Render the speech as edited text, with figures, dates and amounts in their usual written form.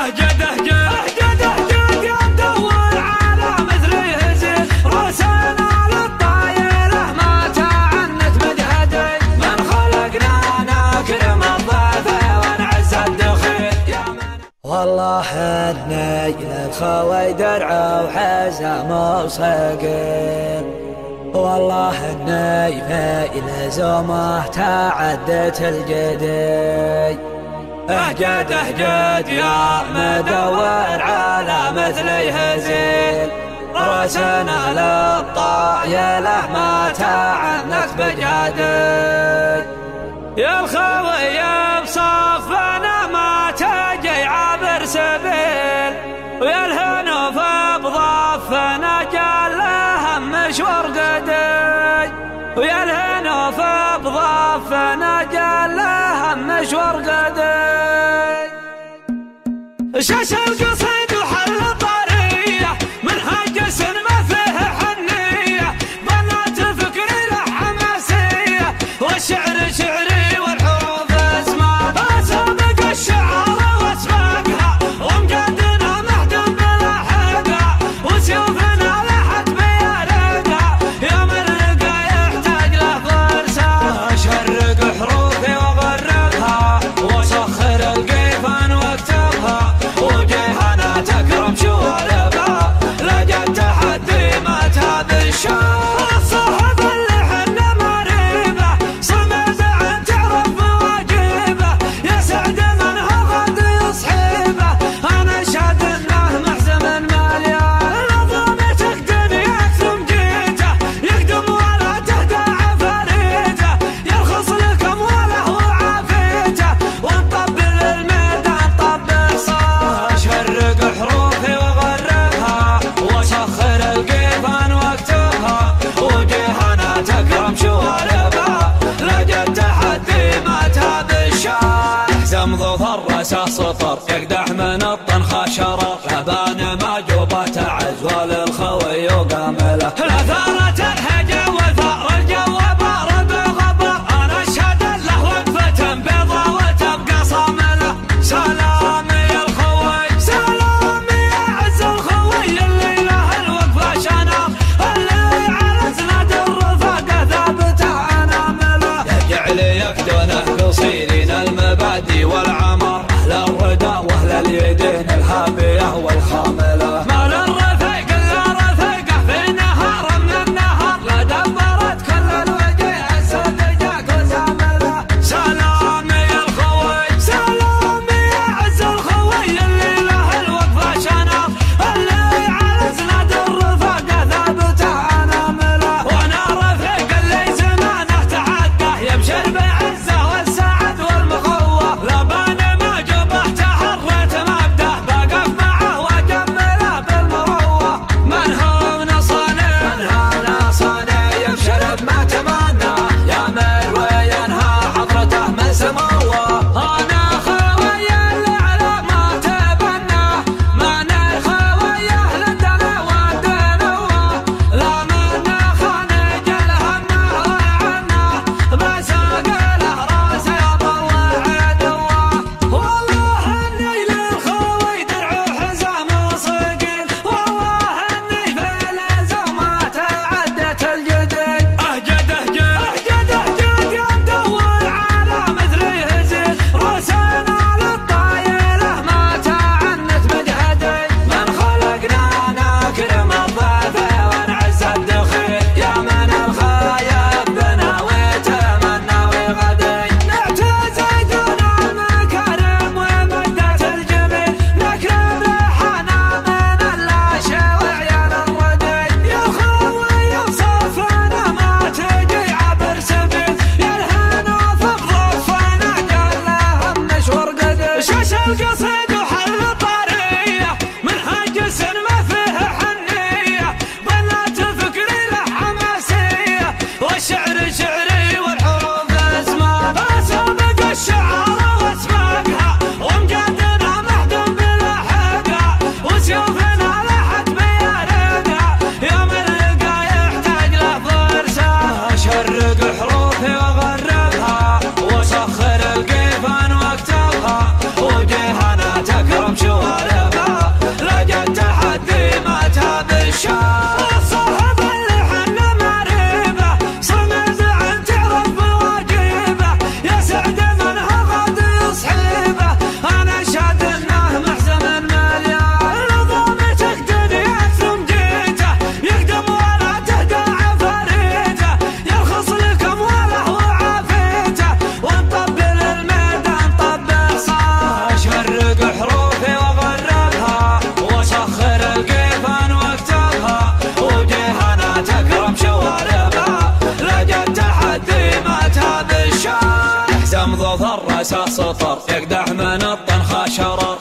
اهجد اهجد اهجد اهجد يا مدور على مثلي هزيل راسنا للطايله ما تعنت مجهدي من خلقنا نكرم الضيف ونعز الدخيل يا من والله النيل الخوي درعه وحزام وصقيل والله النيل لزومه تعدت الجدي اهجد اهجد يا مدور على مثلي هزيل راسنا للطايله ما تعنت بجهدي يا الخوي بصفنا ما تجي عبر سبيل ويا الهنوف بضفنا جاله مشوار قدي ويا الهنوف بضفنا جاله مشوار قدي شاش القصيد وحل طريه منها جسم ما فيه حنيه بنات فكري له حماسيه والشعر شعري والحروف اسماء اسابق الشعر واسباقها ومقدنا محكم بلاحقها وسيوفنا لحد بيارقها يوم اللقا يحتاج له فرسان اشرق حروفي واغرقها واسخر القيفان واكتبها وجيهنا تكرم شواربها لقد تحدي ما تهاب الشام الصاحب اللي حنا مريبه صمد عن تعرف مواجبه يا سعد من هضد يصحبه انا اشهد انه محزم مليان نظامي تقدم يكتم جيته يقدم ولا تهدى عفاريته يرخص لكم وله وعافيته ونطبل الميدان طبل صار اشرق حروفي واغرقها واسخر القيفان واكتبها وجيهنا تكرم شواربها لقد تحدي ما تهاب الشام احزم ظفر راسه صفر يقدح من الطنخه شرر لبان ما جوبه تعز وللخوي وقامله لا ثارت الهجا وثار الجو بارد وغبر انا اشهد له وقفه بيضه وتبقى صامله سلامي يا الخوي سلامي يا عز الخوي اللي له الوقفه شنر اللي على زناد الرفاقه ثابته انامله يجعل يكدونه قصيرين المبادئ والعمر اهل الردى واهل اليدين الهابيه والخامله ما للرفيق الا رفيقه في نهار من النهار لا دبرت كل الوجه السد جاك وزامله سلامي يا الخوي سلامي يا عز الخوي اللي له الوقفه شنر اللي على زناد الرفاقه ثابته انامله وانا رفيق اللي زمانه تعداه يبشر بعزه والسعد والمخوه لبان ما جبه تحريت مبده بقف معه سطر يقدح من الطنخة شرر.